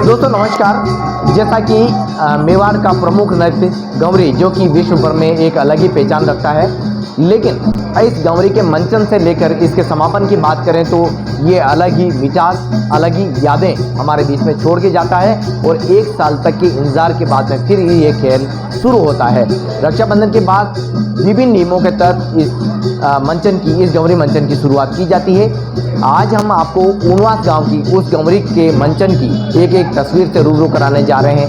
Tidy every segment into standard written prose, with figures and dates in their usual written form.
दोस्तों नमस्कार। जैसा कि मेवाड़ का प्रमुख नृत्य गंवरी जो कि विश्व भर में एक अलग ही पहचान रखता है, लेकिन इस गंवरी के मंचन से लेकर इसके समापन की बात करें तो ये अलग ही मिजाज, अलग ही यादें हमारे बीच में छोड़ के जाता है और 1 साल तक के इंतजार के बाद में फिर ये खेल शुरू होता है। रक्षाबंधन के बाद विभिन्न नियमों के तहत इस गंवरी मंचन की शुरुआत की जाती है। आज हम आपको ऊनवास गांव की उस गंवरी के मंचन की एक एक तस्वीर से रूबरू कराने जा रहे हैं।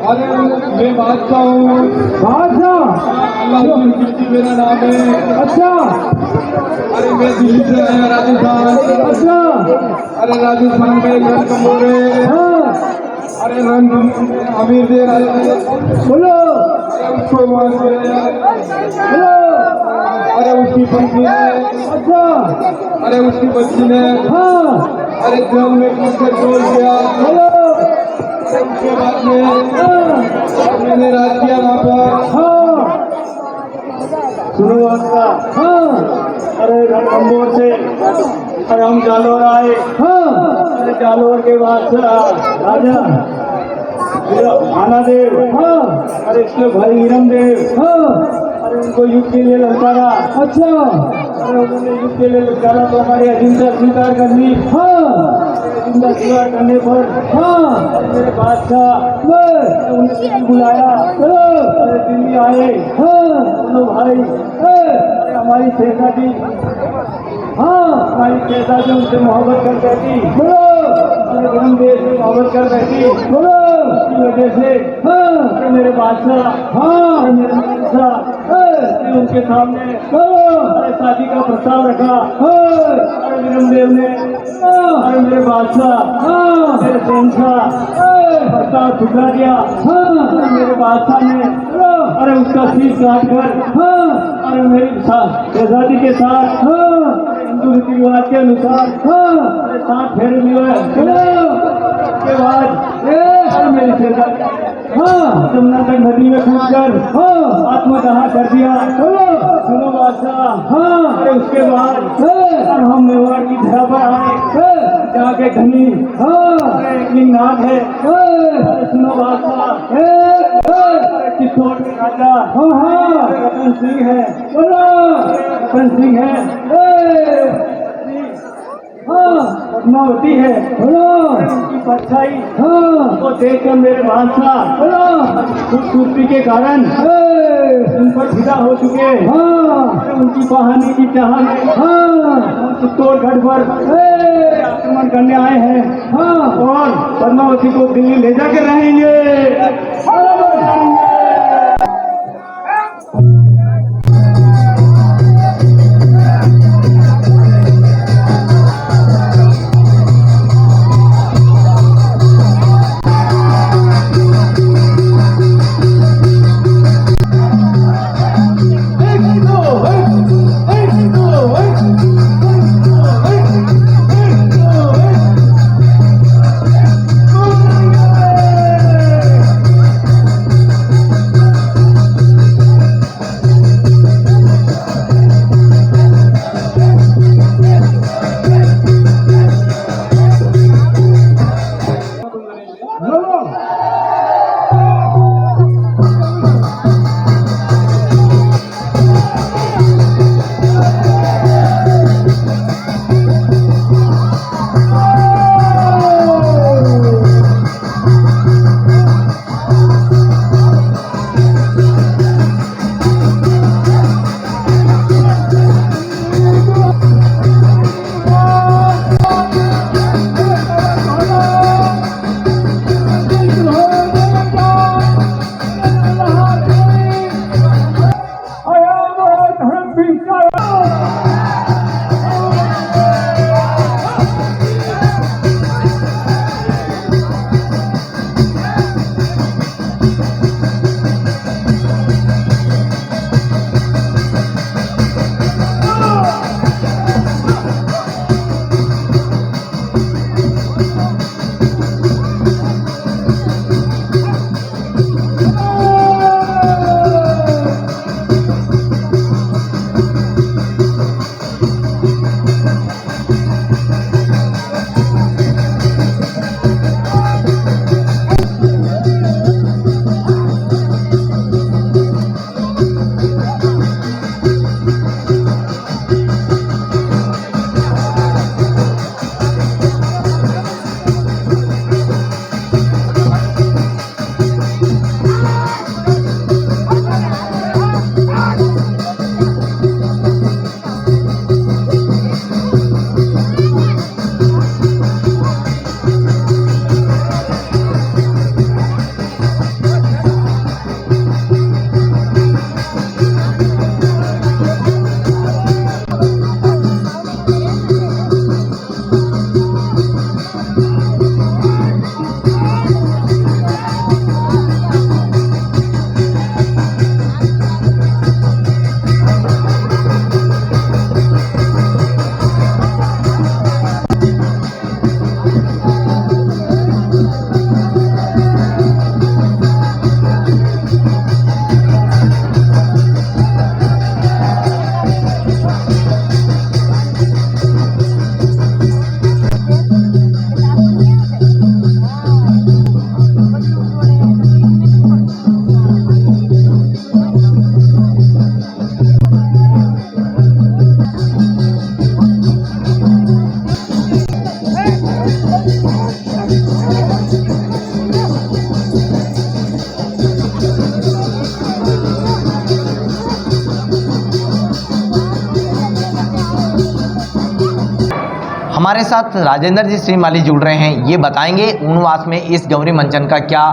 अरे मैं बादशाह हूँ। बादशाह अल्लाह की मेरा नाम है। अच्छा। अरे मैं दिल्ली से आया, राजस्थान। अच्छा। अरे राजस्थान में रणथंभौर है। हाँ। अरे अमीर दे बोलो उसको बोलो। अरे उसकी पत्नी है। अच्छा। अरे उसकी बच्ची ने। हाँ। अरे जब में कुछ बोल दिया। बोलो उसके बाद में मैंने राज किया वहाँ पर। हाँ। सुनो आपका। हाँ। अरे रणथंभौर से अरे हम जालोर आए। हाँ। अरे जालोर के बाद राजा भानादेव। हाँ। अरे इसके भाई हीरम देव। हाँ। अरे उनको युद्ध के लिए ललकारा। अच्छा। अरे उन्होंने युद्ध के लिए ललकारा तो हमारी अहिंसा स्वीकार कर ली। हाँ। अहिंसा स्वीकार करने पर हाँ मेरे बादशाह उन्हें बुलाया। अरे दिल्ली आए। हाँ दोनों भाई। अरे हमारी शहजादी। हाँ हमारी शहजादी उनसे मोहब्बत कर बैठी। बोलो अरे गरम देश से मोहब्बत कर बैठी। बोलो इसकी वजह से हाँ अरे मेरे बादशाह। हाँ मेरे बादशाह उनके सामने अरे शादी का प्रस्ताव रखा। अरे विरमदेव ने अरे मेरे बादशाह मेरे शहंशाह प्रस्ताव ठुकरा दिया। अरे मेरे बादशाह ने अरे उसका शीश काट कर अरे मेरी शहजादी के साथ हिंदू रीति रिवाज के अनुसार अरे 7 फेरे मिले। उसके बाद मेरी शहजादी जमुना नदी में कूदकर आत्मदाह कर दिया। सुनो बादशाह। अरे उसके बाद हम मेवाड़ की धरा पर आए जाके धनी लिंगनाथ है। सुनो बादशाह चित्तौड़ के राजा रतन सिंह है। रतन सिंह है। पद्मावती है। उनकी परछाई तो देखकर मेरे बादशाह खूबसूरती के कारण उन पर फिदा हो चुके। उनकी बहाने की चाहत चित्तौड़गढ़ पर आक्रमण करने आए हैं और पद्मावती को दिल्ली ले जाके रहेंगे। हमारे साथ राजेंद्र जी श्रीमाली जुड़ रहे हैं। ये बताएंगे ऊनवास में इस गौरी मंचन का क्या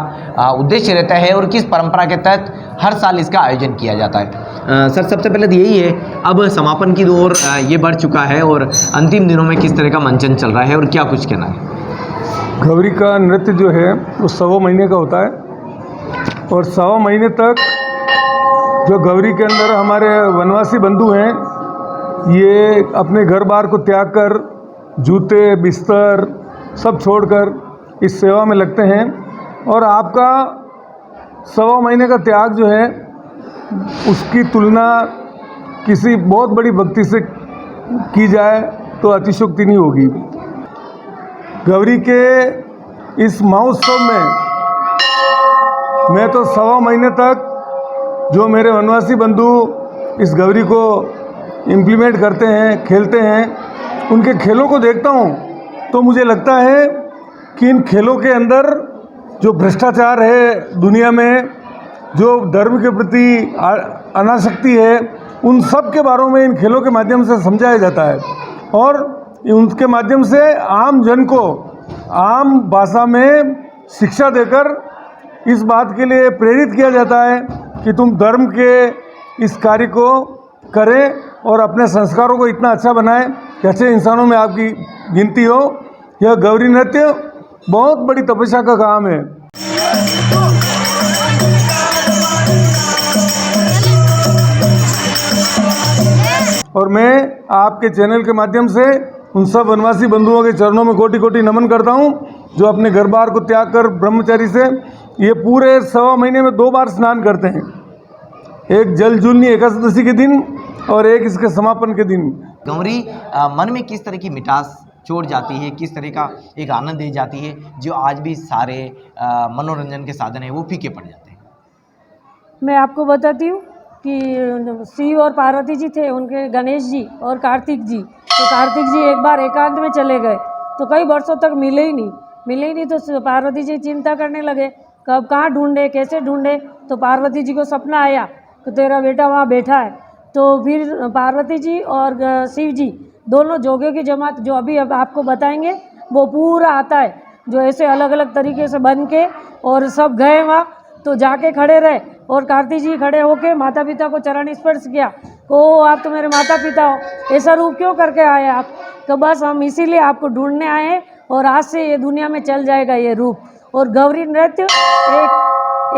उद्देश्य रहता है और किस परंपरा के तहत हर साल इसका आयोजन किया जाता है। सर, सबसे पहले तो यही है, अब समापन की ओर ये बढ़ चुका है और अंतिम दिनों में किस तरह का मंचन चल रहा है और क्या कुछ कहना है? गौरी का नृत्य जो है वो 1.25 महीने का होता है और 1.25 महीने तक जो गौरी के अंदर हमारे वनवासी बंधु हैं, ये अपने घर बार को त्याग कर, जूते बिस्तर सब छोड़कर इस सेवा में लगते हैं। और आपका 1.25 महीने का त्याग जो है उसकी तुलना किसी बहुत बड़ी भक्ति से की जाए तो अतिशयोक्ति नहीं होगी। गौरी के इस महोत्सव में मैं तो 1.25 महीने तक जो मेरे वनवासी बंधु इस गौरी को इम्प्लीमेंट करते हैं, खेलते हैं, उनके खेलों को देखता हूँ तो मुझे लगता है कि इन खेलों के अंदर जो भ्रष्टाचार है दुनिया में, जो धर्म के प्रति अनासक्ति है, उन सब के बारे में इन खेलों के माध्यम से समझाया जाता है और उनके माध्यम से आम जन को आम भाषा में शिक्षा देकर इस बात के लिए प्रेरित किया जाता है कि तुम धर्म के इस कार्य को करें और अपने संस्कारों को इतना अच्छा बनाएं कि अच्छे इंसानों में आपकी गिनती हो। यह गौरी नृत्य बहुत बड़ी तपस्या का काम है। और मैं आपके चैनल के माध्यम से उन सब वनवासी बंधुओं के चरणों में कोटि कोटि नमन करता हूं जो अपने घर बार को त्याग कर ब्रह्मचारी से ये पूरे 1.25 महीने में 2 बार स्नान करते हैं, एक जलजूलनी एकादशी के दिन और एक इसके समापन के दिन। गौरी मन में किस तरह की मिठास छोड़ जाती है, किस तरह का एक आनंद दे जाती है जो आज भी सारे मनोरंजन के साधन हैं वो फीके पड़ जाते हैं? मैं आपको बताती हूँ कि शिव और पार्वती जी थे, उनके गणेश जी और कार्तिक जी। तो कार्तिक जी एक बार एकांत में चले गए तो कई वर्षों तक मिले ही नहीं। तो पार्वती जी चिंता करने लगे, कब कहाँ ढूंढे, कैसे ढूंढे। तो पार्वती जी को सपना आया कि तेरा बेटा वहाँ बैठा है। तो फिर पार्वती जी और शिव जी दोनों जोगियों की जमात, जो अभी अब आपको बताएंगे, वो पूरा आता है, जो ऐसे अलग अलग तरीके से बन के और सब गए वहाँ। तो जाके खड़े रहे और कार्तिक जी खड़े होके माता पिता को चरण स्पर्श किया। ओ आप तो मेरे माता पिता हो, ऐसा रूप क्यों करके आए आप? तो बस हम इसीलिए आपको ढूंढने आए हैं और आज से ये दुनिया में चल जाएगा ये रूप। और गौरी नृत्य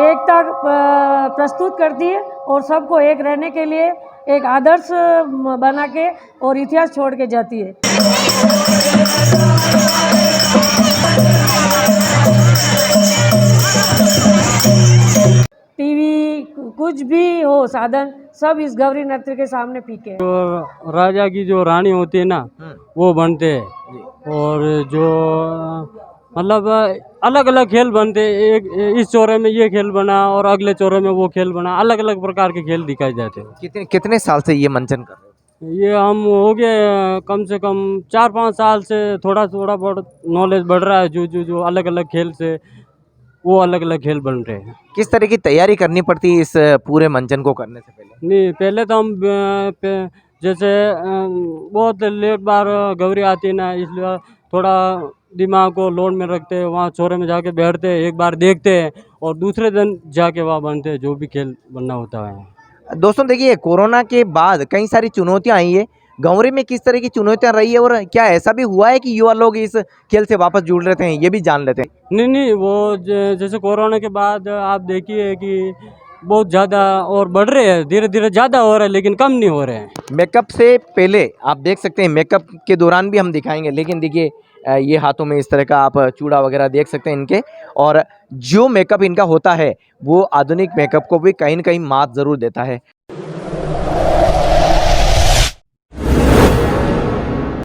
एकता प्रस्तुत करती है और सबको एक रहने के लिए एक आदर्श बना के और इतिहास छोड़ के जाती है। टीवी कुछ भी हो साधन, सब इस गौरी नृत्य के सामने फीके हैं। जो राजा की जो रानी होती है ना, वो बनते हैं और जो मतलब अलग अलग खेल बनते हैं। एक इस चौरे में ये खेल बना और अगले चौरे में वो खेल बना, अलग अलग प्रकार के खेल दिखाए जाते हैं। कितने साल से ये मंचन कर रहे हैं? ये हम हो गए कम से कम 4-5 साल से थोड़ा बहुत नॉलेज बढ़ रहा है। जो अलग अलग खेल से वो अलग अलग खेल बन रहे हैं। किस तरह की तैयारी करनी पड़ती है इस पूरे मंचन को करने से पहले? नहीं, पहले तो हम जैसे बहुत लेट बार गौरी आती है ना, इसलिए थोड़ा दिमाग को लोड में रखते हैं। वहाँ चौरे में जाके बैठते हैं, एक बार देखते हैं और दूसरे दिन जाके वहाँ बनते हैं जो भी खेल बनना होता है। दोस्तों देखिए, कोरोना के बाद कई सारी चुनौतियां आई है। गौरी में किस तरह की चुनौतियां रही है और क्या ऐसा भी हुआ है कि युवा लोग इस खेल से वापस जुड़ रहे हैं, ये भी जान लेते हैं। नहीं, वो जैसे कोरोना के बाद आप देखिए कि बहुत ज़्यादा और बढ़ रहे हैं, धीरे धीरे ज़्यादा हो रहा है लेकिन कम नहीं हो रहे हैं। मेकअप से पहले आप देख सकते हैं, मेकअप के दौरान भी हम दिखाएंगे, लेकिन देखिए ये हाथों में इस तरह का आप चूड़ा वगैरह देख सकते हैं इनके। और जो मेकअप इनका होता है वो आधुनिक मेकअप को भी कहीं न कहीं मात ज़रूर देता है।